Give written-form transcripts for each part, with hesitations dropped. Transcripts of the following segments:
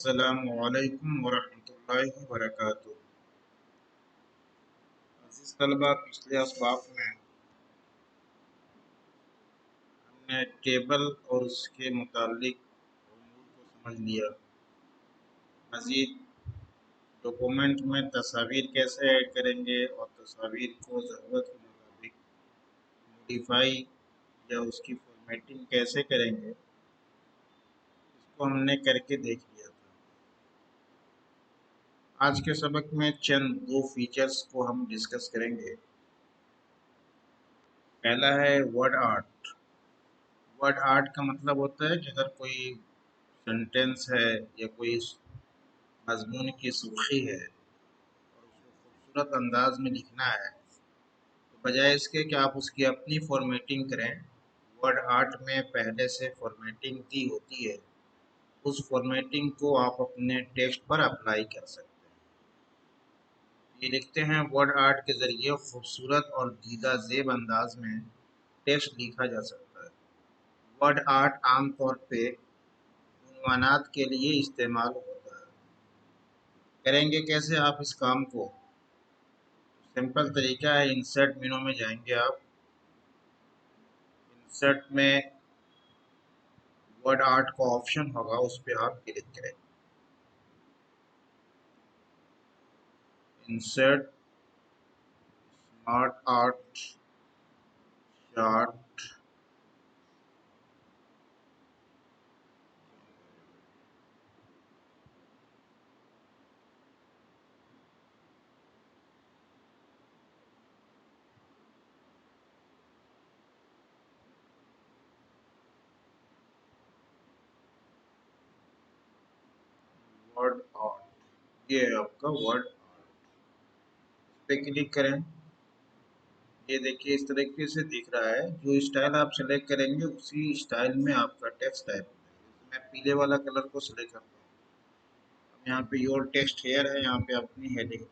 अस्सलामुअलैकुम वरहमतुल्लाहि वबरकातुहू। अज़ीज़ तलबा, पिछले असबाक में हमने टेबल और उसके मुतालिक उमूर को समझ लिया। मज़ीद डॉक्यूमेंट में तस्वीर कैसे ऐड करेंगे और तस्वीर को ज़रूरत के मुताबिक मॉडिफाई या उसकी फॉर्मेटिंग कैसे करेंगे, इसको हमने करके देख लिया था। आज के सबक में चंद दो फीचर्स को हम डिस्कस करेंगे। पहला है वर्ड आर्ट। वर्ड आर्ट का मतलब होता है कि अगर कोई सेंटेंस है या कोई मजमून की सुर्खी है और उसको खूबसूरत अंदाज में लिखना है, तो बजाय इसके कि आप उसकी अपनी फॉर्मेटिंग करें, वर्ड आर्ट में पहले से फॉर्मेटिंग दी होती है, उस फॉर्मेटिंग को आप अपने टेक्स्ट पर अप्लाई कर सकते हैं। ये लिखते हैं, वर्ड आर्ट के ज़रिए खूबसूरत और दीदा ज़ेब अंदाज में टेक्स्ट लिखा जा सकता है। वर्ड आर्ट आमतौर पे उन्वानात के लिए इस्तेमाल होता है। करेंगे कैसे आप इस काम को? सिंपल तरीका है, इंसर्ट मेनू में जाएंगे आप। इंसर्ट में वर्ड आर्ट का ऑप्शन होगा, उस पर आप क्लिक करें। Insert smart art chart. Word art, ये है आपका वर्ड आर्ट। पे क्लिक करें। ये देखिए इस तरीके से दिख रहा है। जो स्टाइल आप सेलेक्ट करेंगे उसी स्टाइल में आपका टेक्स्ट टाइप होगा। मैं पीले वाला कलर को सिलेक्ट करता हूँ। यहाँ पे योर टेक्स्ट हेयर है, यहाँ पे अपनी हेडिंग।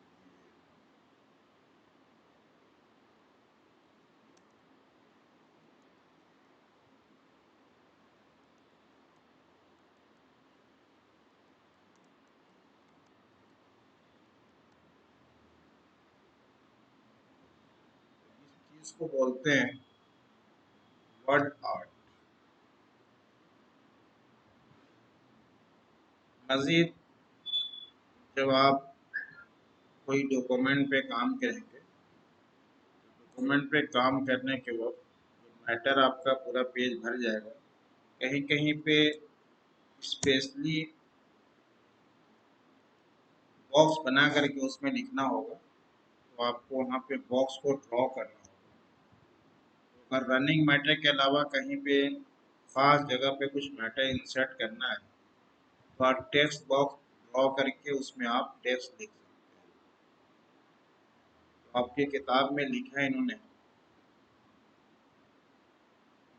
इस चीज को बोलते हैं वर्ड आर्ट। मजीद जब आप कोई डॉक्यूमेंट पे काम करेंगे, डॉक्यूमेंट पे काम करने के वक्त मैटर आपका पूरा पेज भर जाएगा। कहीं कहीं पे स्पेशली बॉक्स बना करके उसमें लिखना होगा, तो आपको वहाँ पे बॉक्स को ड्रॉ करना होगा। तो अगर रनिंग मैटर के अलावा कहीं पे खास जगह पे कुछ मैटर इंसर्ट करना है, तो आप टेक्स्ट बॉक्स ड्रॉ करके उसमें आप टेक्स्ट लिख सकते हैं। तो आपकी किताब में लिखा है इन्होंने,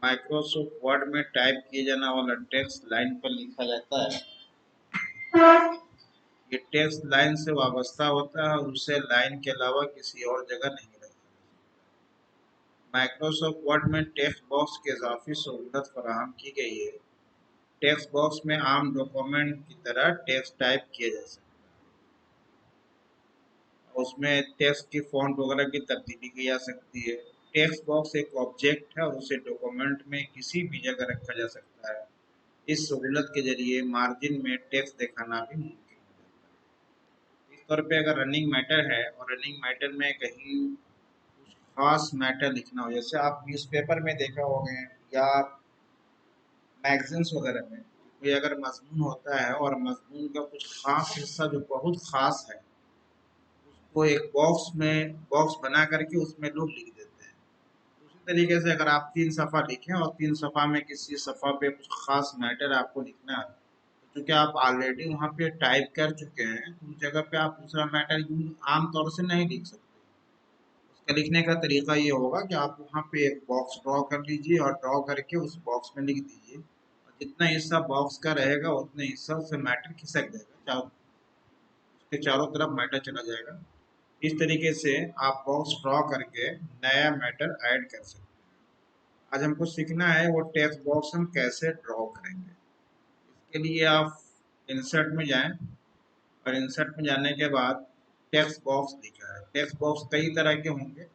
माइक्रोसॉफ्ट वर्ड में टाइप किए जाने वाला टेक्स्ट लाइन पर लिखा जाता है। ये टेक्स्ट लाइन से वाबस्ता होता है और उसे लाइन के अलावा किसी और जगह नहीं रखा। माइक्रोसॉफ्ट वर्ड में टेक्स्ट बॉक्स की इजाफी सहूलत फराहम की गई है। टेक्स्ट बॉक्स में आम डॉक्यूमेंट की तरह टेक्स्ट टाइप किया जा सकता है। उसमें टेक्स्ट की फॉन्ट वगैरह की तब्दीली की जा सकती है। टेक्स्ट बॉक्स एक ऑब्जेक्ट है और उसे डॉक्यूमेंट में किसी भी जगह रखा जा सकता है। इस सहूलत के जरिए मार्जिन में टेक्स्ट दिखाना भी मुमकिन हो जाता है। इस तौर पे अगर रनिंग मैटर है और रनिंग मैटर में कहीं कुछ खास मैटर लिखना हो, जैसे आप न्यूज़पेपर में देखा होंगे या मैगजीन्स वगैरह में, कोई अगर मजमून होता है और मजमून का कुछ खास हिस्सा जो बहुत खास है, उसको एक बॉक्स बना करके उसमें लोग लिख देते हैं। उसी तरीके से अगर आप 3 सफ़ा लिखें और 3 सफ़ा में किसी सफ़ा पे कुछ खास मैटर आपको लिखना है, तो चूँकि आप ऑलरेडी वहाँ पे टाइप कर चुके हैं, तो उस जगह पे आप दूसरा मैटर यूँ आम तौर से नहीं लिख सकते। उसका लिखने का तरीका ये होगा कि आप वहाँ पे एक बॉक्स ड्रॉ कर लीजिए और ड्रॉ करके उस बॉक्स में लिख दीजिए, और जितना हिस्सा बॉक्स का रहेगा उतने हिस्सा से मैटर खिसक जाएगा, उसके चारों तरफ मैटर चला जाएगा। इस तरीके से आप बॉक्स ड्रॉ करके नया मैटर ऐड कर सकते हैं। आज हमको सीखना है वो टेक्स्ट बॉक्स हम कैसे ड्रॉ करेंगे। इसके लिए आप इंसर्ट में जाएं और इंसर्ट में जाने के बाद टेक्स्ट बॉक्स दिखा है। टेक्स्ट बॉक्स कई तरह के होंगे,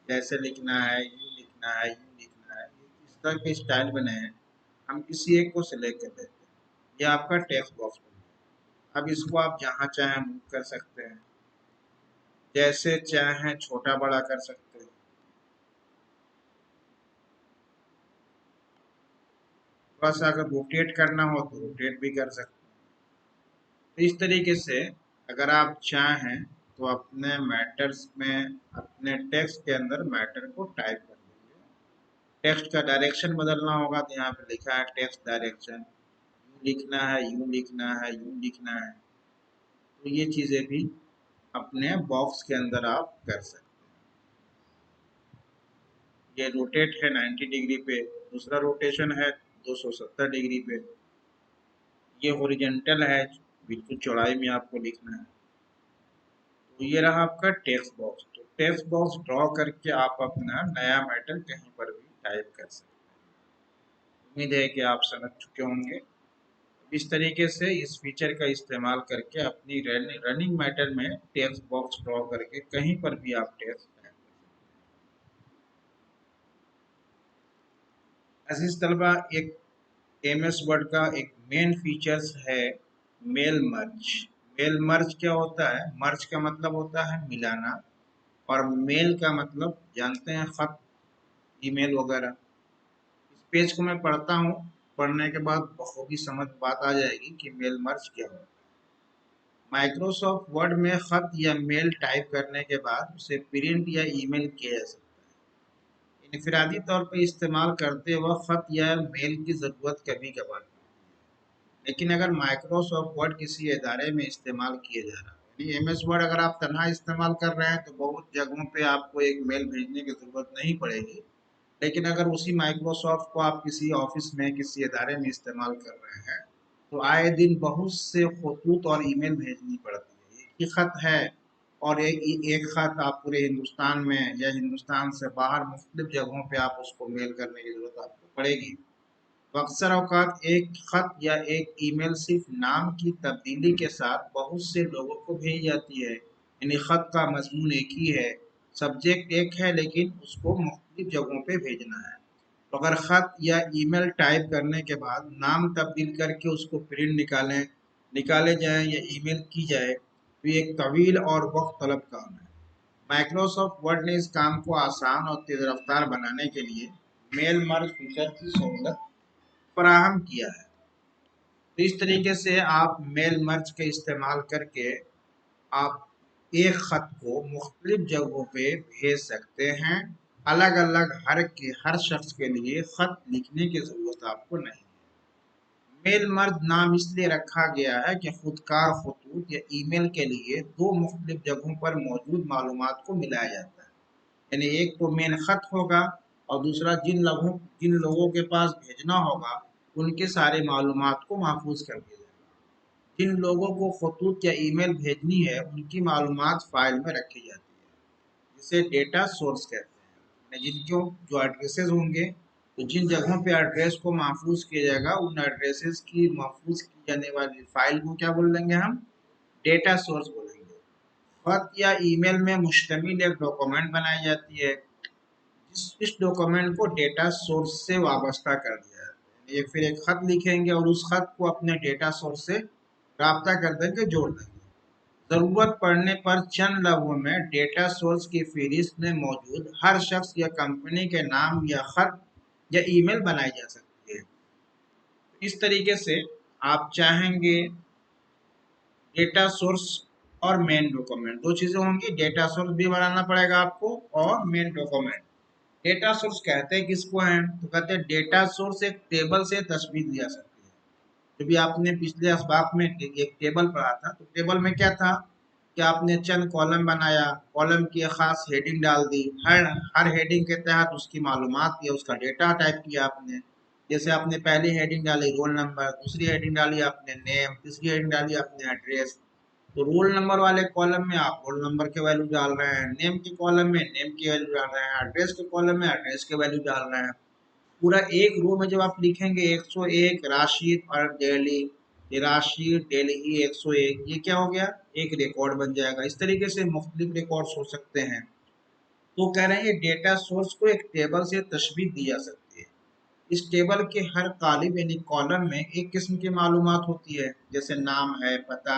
जैसे लिखना है, यू लिखना है, यू लिखना है, इस तरह के स्टाइल बने हैं। हम किसी एक को सिलेक्ट कर देते हैं, ये आपका टेक्स्ट बॉक्स बन गया। अब इसको आप जहाँ चाहें मूव कर सकते हैं, जैसे चाहें छोटा बड़ा कर सकते हैं। थोड़ा सा अगर रोटेट करना हो तो रोटेट भी कर सकते हैं। तो इस तरीके से अगर आप चाहें तो अपने मैटर्स में, अपने टेक्स्ट के अंदर मैटर को टाइप कर देंगे। टेक्स्ट का डायरेक्शन बदलना होगा तो यहाँ पे लिखा है टेक्स्ट डायरेक्शन, यू लिखना है, यू लिखना है, यू लिखना है। तो ये चीज़ें भी अपने बॉक्स के अंदर आप कर सकते हैं। ये रोटेट है 90 डिग्री पे, दूसरा रोटेशन है 270 डिग्री पे। ये हॉरिजॉन्टल है, बिल्कुल चौड़ाई में आपको लिखना है। तो ये रहा आपका टेक्स्ट बॉक्स। तो टेक्स्ट बॉक्स ड्रॉ करके आप अपना नया मैटर कहीं पर भी टाइप कर सकते हैं। उम्मीद है कि आप समझ चुके होंगे। इस तरीके से इस फीचर का इस्तेमाल करके अपनी रनिंग मैटर में टेक्स्ट बॉक्स ड्रॉ करके कहीं पर भी आप टेक्स्ट टाइप कर सकते हैं। अजीज तलबा, एक एमएस वर्ड का एक मेन फीचर्स है मेल मर्ज। मेल मर्ज क्या होता है? मर्ज का मतलब होता है मिलाना, और मेल का मतलब जानते हैं खत, ईमेल वगैरह। इस पेज को मैं पढ़ता हूँ, पढ़ने के बाद बखूबी समझ बात आ जाएगी कि मेल मर्ज क्या होता है। माइक्रोसॉफ्ट वर्ड में खत या मेल टाइप करने के बाद उसे प्रिंट या ईमेल किया जा सकता है। इनफरादी तौर पर इस्तेमाल करते वक्त खत या मेल की ज़रूरत कभी कभार, लेकिन अगर माइक्रोसॉफ्ट वर्ड किसी इदारे में इस्तेमाल किया जा रहा है, यानी एम एस वर्ड अगर आप तनहा इस्तेमाल कर रहे हैं तो बहुत जगहों पे आपको एक मेल भेजने की ज़रूरत नहीं पड़ेगी। लेकिन अगर उसी माइक्रोसॉफ्ट को आप किसी ऑफिस में, किसी इदारे में इस्तेमाल कर रहे हैं, तो आए दिन बहुत से खतूत और ईमेल भेजनी पड़ती है। एक ही खत है और एक खत आप पूरे हिंदुस्तान में या हिंदुस्तान से बाहर मुख्तलिफ जगहों पे आप उसको मेल करने की ज़रूरत आपको पड़ेगी। तो अक्सर औकात एक खत या एक ईमेल सिर्फ नाम की तब्दीली के साथ बहुत से लोगों को भेजी जाती है। यानी खत का मजमून एक ही है, सब्जेक्ट एक है, लेकिन उसको मुख्तलिफ जगहों पे भेजना है। तो अगर खत या ईमेल टाइप करने के बाद नाम तब्दील करके उसको प्रिंट निकाले जाएं या ईमेल की जाए, तो ये एक तवील और वक्त तलब काम है। माइक्रोसॉफ्ट वर्ड ने इस काम को आसान और तेज रफ्तार बनाने के लिए मेल मर्ज फीचर की सहूलत फराहम किया है। तो इस तरीके से आप मेल मर्ज का इस्तेमाल करके आप एक खत को मुख्तलिफ जगहों पे भेज सकते हैं। अलग अलग हर शख्स के लिए खत लिखने की ज़रूरत आपको नहीं। मेल मर्ज नाम इसलिए रखा गया है कि खुदकार खतूत या ईमेल के लिए दो मुख्तलिफ जगहों पर मौजूद मालूमात को मिलाया जाता है। यानी एक तो मेन खत होगा और दूसरा जिन लोगों के पास भेजना होगा उनके सारे मालूमात को महफूज कर दिया जाएगा। जिन लोगों को खतूत या ईमेल भेजनी है उनकी मालूमात फाइल में रखी जाती है, जिसे डेटा सोर्स कहते हैं। जिनके जो एड्रेसेस होंगे, तो जिन जगहों पे एड्रेस को महफूज किया जाएगा उन एड्रेसेस की महफूज की जाने वाली फाइल को क्या बोलेंगे हम? डेटा सोर्स बोलेंगे। खत या ईमेल में मुश्तमिल एक डॉक्यूमेंट बनाई जाती है, इस डॉक्यूमेंट को डेटा सोर्स से वाबस्ता कर दिया जाता है। ये फिर एक खत लिखेंगे और उस खत को अपने डेटा सोर्स से राब्ता कर देंगे, जोड़ देंगे। ज़रूरत पड़ने पर चंद लफ्ज़ों में डेटा सोर्स की फहरिस्त में मौजूद हर शख्स या कंपनी के नाम या खत या ईमेल बनाई जा सकती है। इस तरीके से आप चाहेंगे डेटा सोर्स और मेन डॉक्यूमेंट, दो चीज़ें होंगी, डेटा सोर्स भी बनाना पड़ेगा आपको और मेन डॉक्यूमेंट। डेटा सोर्स कहते हैं किसको हैं? तो कहते हैं डेटा सोर्स एक टेबल से तस्वीर दी जा सकती है। जब भी आपने पिछले असबाक में एक टेबल पढ़ा था, तो टेबल में क्या था कि आपने चंद कॉलम बनाया, कॉलम की एक खास हेडिंग डाल दी, हर हेडिंग के तहत उसकी मालूमात या उसका डेटा टाइप किया आपने। जैसे आपने पहली हेडिंग डाली रोल नंबर, दूसरी हेडिंग डाली आपने नेम, तीसरी हेडिंग डाली आपने एड्रेस। तो रोल नंबर वाले कॉलम में आप रोल नंबर के वैल्यू डाल रहे हैं, नेम के कॉलम में नेम की वैल्यू डाल रहे हैं, एड्रेस के कॉलम में एड्रेस के वैल्यू डाल रहे हैं। पूरा एक रो में जब आप लिखेंगे 101 राशिद और दिल्ली, 83 दिल्ली 101, ये क्या हो गया, एक रिकॉर्ड बन जाएगा। इस तरीके से मुख्तलिफ रिकॉर्ड्स हो सकते हैं। तो कह रहे हैं ये डेटा सोर्स को एक टेबल से तशबीह दी जा सकती है। इस टेबल के हर कालिब यानी कॉलम में एक किस्म की मालूमात होती है, जैसे नाम है, पता,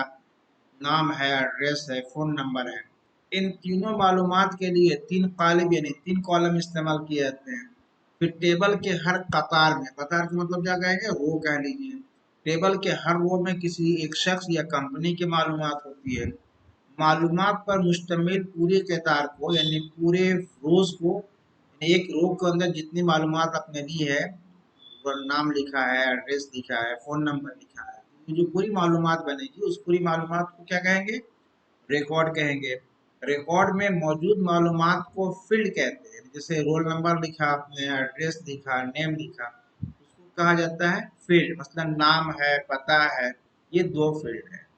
नाम है, एड्रेस है, फ़ोन नंबर है। इन तीनों मालूमात के लिए 3 कालिब यानी 3 कॉलम इस्तेमाल किए जाते हैं। फिर टेबल के हर कतार में, कतार का मतलब क्या कहेंगे, रो कह लीजिए। टेबल के हर रो में किसी एक शख्स या कंपनी की मालूमात होती है। मालूमात पर मुश्तमिल पूरे कतार को यानी पूरे रोज़ को, यानी एक रो के अंदर जितनी मालूमात आपने ली है, और नाम लिखा है, एड्रेस लिखा है, फ़ोन नंबर लिखा है, ये जो पूरी मालूमात बनेगी उस पूरी मालूमात को क्या कहेंगे, रिकॉर्ड कहेंगे। रिकॉर्ड में मौजूद मालूमात को फील्ड कहते हैं। जैसे रोल नंबर लिखा आपने, एड्रेस लिखा, नेम लिखा, उसको कहा जाता है फील्ड। मतलब नाम है, पता है, ये 2 फील्ड है।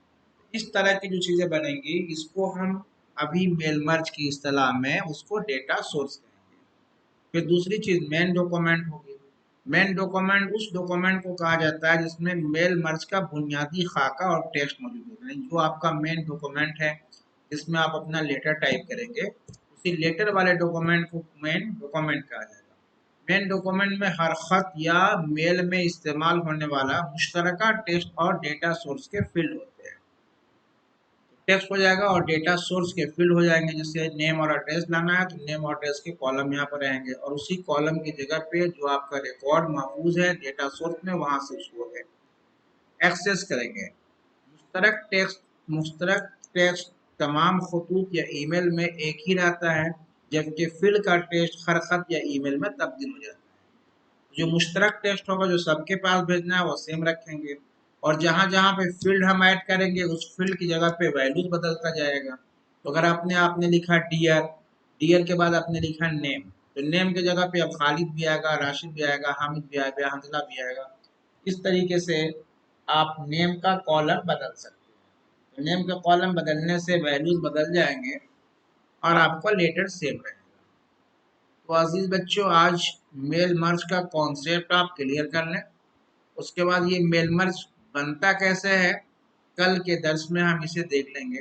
इस तरह की जो चीज़ें बनेंगी इसको हम अभी मेल मर्ज की इस्तेलाह में उसको डेटा सोर्स कहेंगे। फिर दूसरी चीज़ मेन डॉक्यूमेंट होगी। मेन डॉक्यूमेंट उस डॉक्यूमेंट को कहा जाता है जिसमें मेल मर्ज का बुनियादी खाका और टेक्स्ट मौजूद होता है। जो आपका मेन डॉक्यूमेंट है जिसमें आप अपना लेटर टाइप करेंगे, उसी लेटर वाले डॉक्यूमेंट को मेन डॉक्यूमेंट कहा जाएगा। मेन डॉक्यूमेंट में हर खत या मेल में इस्तेमाल होने वाला मुश्तरका टेक्स्ट और डेटा सोर्स के फील्ड होते हैं। टेक्स्ट हो जाएगा और डेटा सोर्स के फील्ड हो जाएंगे। जैसे नेम और एड्रेस लाना है तो नेम और एड्रेस के कॉलम यहाँ पर रहेंगे, और उसी कॉलम की जगह पे जो आपका रिकॉर्ड महफूज है डेटा सोर्स में, वहां से उसको एक्सेस करेंगे। मुश्तरक टेक्स्ट तमाम खतूत या ईमेल में एक ही रहता है, जबकि फील्ड का टेक्स्ट हर खत या ईमेल में तब्दील हो जाता है। जो मुश्तरक टेक्स्ट होगा जो सबके पास भेजना है वो सेम रखेंगे, और जहाँ जहाँ पे फील्ड हम ऐड करेंगे उस फील्ड की जगह पे वैल्यूज बदलता जाएगा। तो अगर आपने लिखा डियर, डियर के बाद आपने लिखा नेम, तो नेम की जगह पे अब खालिद भी आएगा, राशिद भी आएगा, हामिद भी आएगा, हमजला भी आएगा। इस तरीके से आप नेम का कॉलम बदल सकते हैं। तो नेम का कॉलम बदलने से वैल्यूज बदल जाएंगे और आपका लेटर सेम रहेगा। तो अजीज बच्चों, आज मेल मर्ज का कॉन्सेप्ट आप क्लियर कर लें। उसके बाद ये मेल मर्ज बनता कैसे है, कल के दर्स में हम इसे देख लेंगे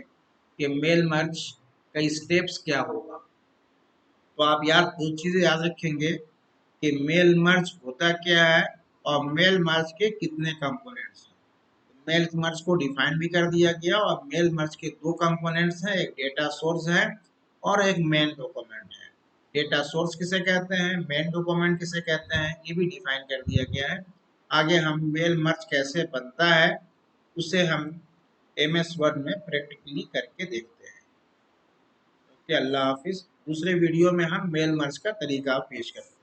कि मेल मर्ज का स्टेप्स क्या होगा। तो आप याद 2 चीज़ें याद रखेंगे कि मेल मर्ज होता क्या है और मेल मर्ज के कितने कंपोनेंट्स हैं। मेल मर्ज को डिफाइन भी कर दिया गया, और मेल मर्ज के 2 कंपोनेंट्स हैं, एक डेटा सोर्स है और एक मेन डॉक्यूमेंट है। डेटा सोर्स किसे कहते हैं, मेन डॉक्यूमेंट किसे कहते हैं, ये भी डिफाइन कर दिया गया है। आगे हम मेल मर्ज कैसे बनता है उसे हम MS वर्ड में प्रैक्टिकली करके देखते हैं। ओके, अल्लाह हाफिज। दूसरे वीडियो में हम मेल मर्ज का तरीका पेश करेंगे।